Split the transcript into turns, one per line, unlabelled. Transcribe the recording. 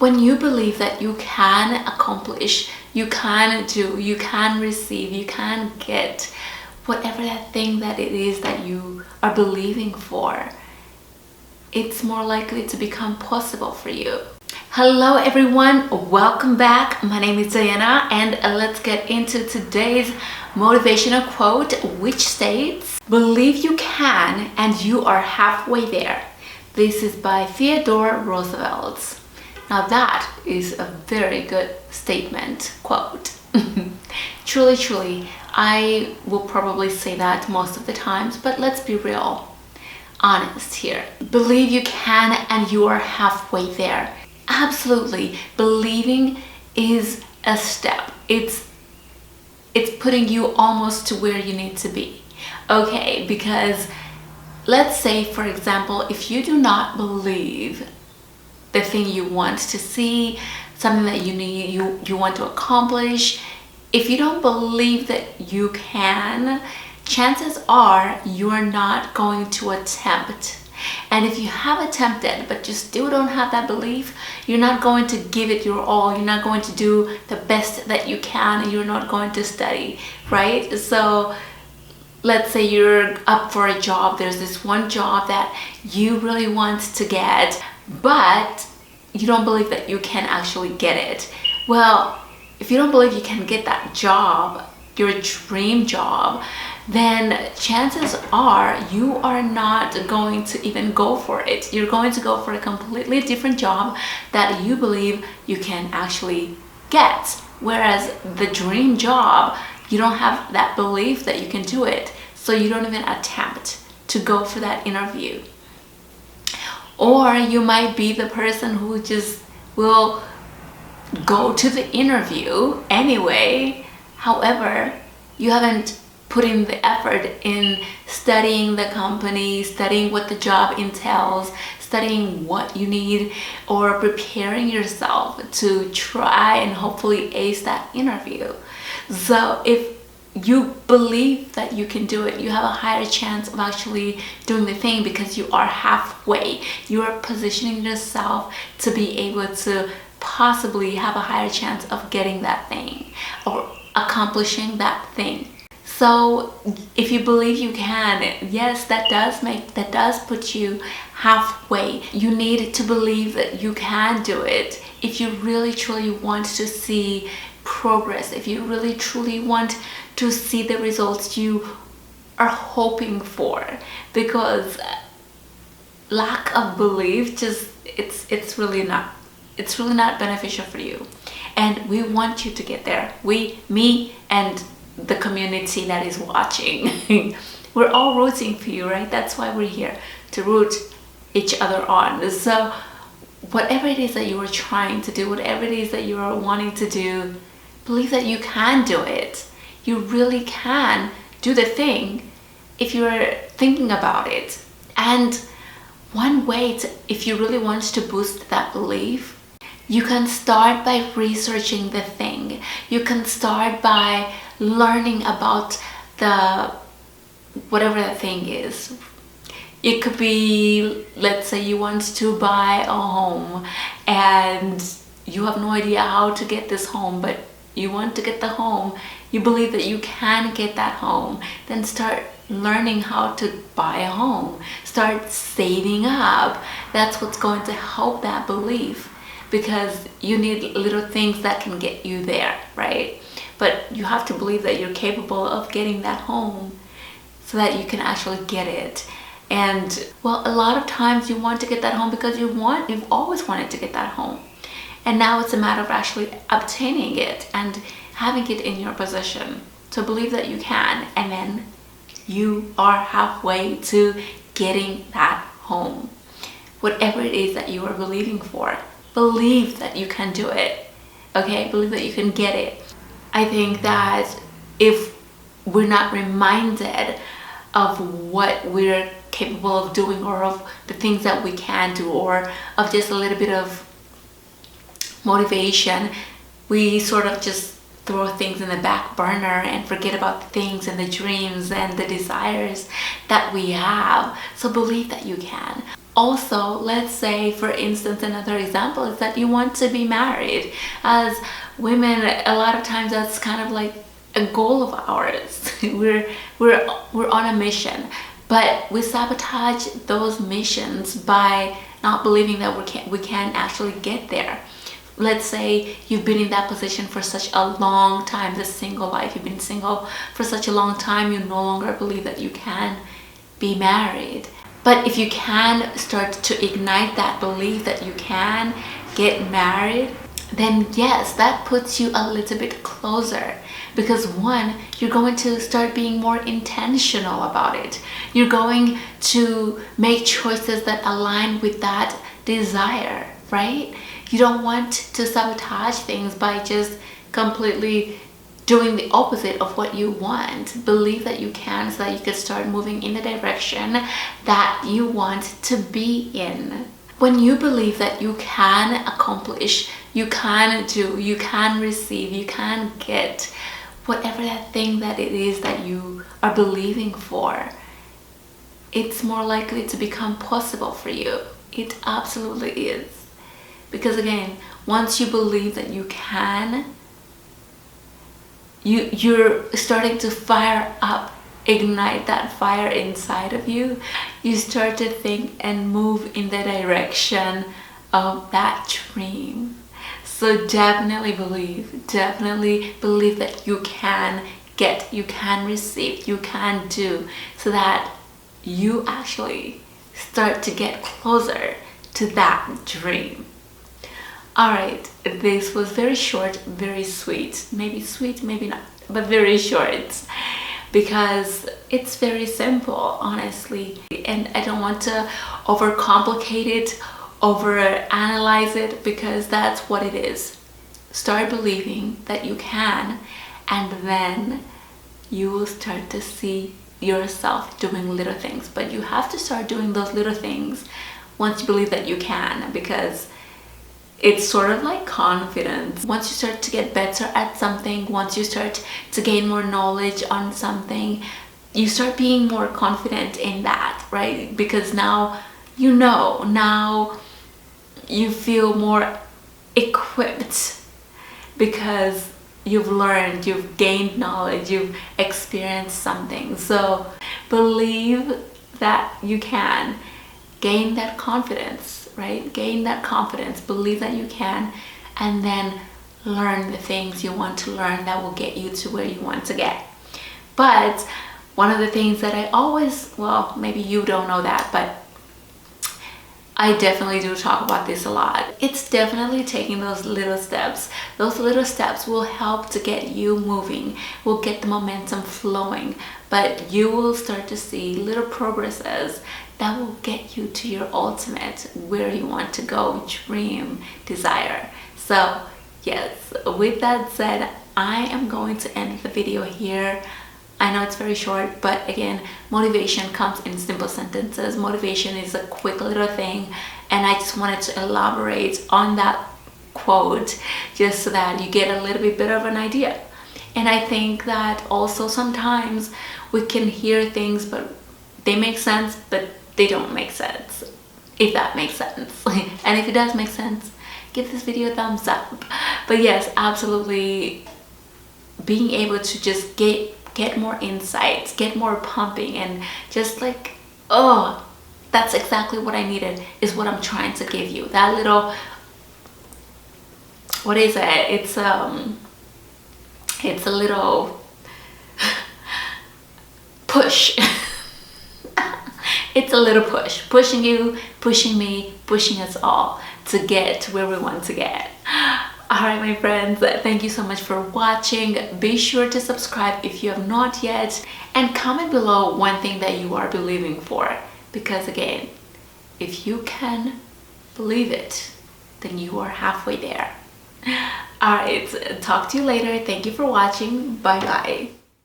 When you believe that you can accomplish, you can do, you can receive, you can get whatever that thing that it is that you are believing for, it's more likely to become possible for you. Hello everyone, welcome back. My name is Diana and let's get into today's motivational quote, which states, "Believe you can and you are halfway there." This is by Theodore Roosevelt. Now that is a very good statement, quote. Truly, I will probably say that most of the times, but let's be real, honest here. Believe you can and you are halfway there. Absolutely, believing is a step. It's putting you almost to where you need to be. Okay, because let's say, for example, if you do not believe the thing you want to see, something that you need, you want to accomplish, if you don't believe that you can, chances are you're not going to attempt. And if you have attempted but you still don't have that belief, you're not going to give it your all, you're not going to do the best that you can, and you're not going to study, right? So let's say you're up for a job, there's this one job that you really want to get, but you don't believe that you can actually get it. Well, if you don't believe you can get that job, your dream job, then chances are you are not going to even go for it. You're going to go for a completely different job that you believe you can actually get. Whereas the dream job, you don't have that belief that you can do it, so you don't even attempt to go for that interview. Or you might be the person who just will go to the interview anyway. However, you haven't put in the effort in studying the company, studying what the job entails, studying what you need, or preparing yourself to try and hopefully ace that interview. So if you believe that you can do it, you have a higher chance of actually doing the thing because you are halfway. You are positioning yourself to be able to possibly have a higher chance of getting that thing or accomplishing that thing. So if you believe you can, yes, that does put you halfway. You need to believe that you can do it if you really truly want to see progress, if you really truly want to see the results you are hoping for, because lack of belief just it's really not beneficial for you. And we want you to get there. Me and the community that is watching, we're all rooting for you, right? That's why we're here, to root each other on. So whatever it is that you are trying to do, whatever it is that you are wanting to do, believe that you can do it. You really can do the thing if you're thinking about it. And one way to, if you really want to boost that belief, you can start by researching the thing. You can start by learning about whatever the thing is. It could be, let's say you want to buy a home and you have no idea how to get this home, but you want to get the home, you believe that you can get that home, then start learning how to buy a home. Start saving up. That's what's going to help that belief, because you need little things that can get you there, right? But you have to believe that you're capable of getting that home so that you can actually get it. And well, a lot of times you want to get that home because you've always wanted to get that home. And now it's a matter of actually obtaining it and having it in your possession. So believe that you can, and then you are halfway to getting that home. Whatever it is that you are believing for, believe that you can do it. Okay, believe that you can get it. I think that if we're not reminded of what we're capable of doing, or of the things that we can do, or of just a little bit of motivation, we sort of just throw things in the back burner and forget about the things and the dreams and the desires that we have. So believe that you can. Also, let's say, for instance, another example is that you want to be married. As women, a lot of times that's kind of like a goal of ours. we're on a mission, but we sabotage those missions by not believing that we can actually get there. Let's say you've been in that position for such a long time, the single life, you've been single for such a long time, you no longer believe that you can be married. But if you can start to ignite that belief that you can get married, then yes, that puts you a little bit closer. Because one, you're going to start being more intentional about it. You're going to make choices that align with that desire, right? You don't want to sabotage things by just completely doing the opposite of what you want. Believe that you can, so that you can start moving in the direction that you want to be in. When you believe that you can accomplish, you can do, you can receive, you can get whatever that thing that it is that you are believing for, it's more likely to become possible for you. It absolutely is. Because again, once you believe that you can, you're starting to fire up, ignite that fire inside of you. You start to think and move in the direction of that dream. So definitely believe that you can get, you can receive, you can do, so that you actually start to get closer to that dream. Alright, this was very short, very sweet. Maybe sweet, maybe not, but very short. Because it's very simple, honestly. And I don't want to overcomplicate it, overanalyze it, because that's what it is. Start believing that you can, and then you will start to see yourself doing little things. But you have to start doing those little things once you believe that you can, because it's sort of like confidence. Once you start to get better at something, once you start to gain more knowledge on something, you start being more confident in that, right? Because now you know, now you feel more equipped because you've learned, you've gained knowledge, you've experienced something. So believe that you can. Gain that confidence, right? Gain that confidence, believe that you can, and then learn the things you want to learn that will get you to where you want to get. But one of the things that I always, well, maybe you don't know that, but I definitely do talk about this a lot. It's definitely taking those little steps. Those little steps will help to get you moving, will get the momentum flowing, but you will start to see little progresses that will get you to your ultimate, where you want to go, dream, desire. So yes, with that said, I am going to end the video here. I know it's very short, but again, motivation comes in simple sentences. Motivation is a quick little thing, and I just wanted to elaborate on that quote just so that you get a little bit better of an idea. And I think that also sometimes we can hear things, but they make sense, but they don't make sense, if that makes sense. And if it does make sense, give this video a thumbs up. But yes, absolutely, being able to just get more insights, get more pumping, and just like, oh, that's exactly what I needed, is what I'm trying to give you. That little, what is it? It's a little push. It's a little push, pushing you, pushing me, pushing us all to get to where we want to get. Alright, my friends, thank you so much for watching. Be sure to subscribe if you have not yet, and comment below one thing that you are believing for, because again, if you can believe it, then you are halfway there. Alright, talk to you later. Thank you for watching. Bye bye.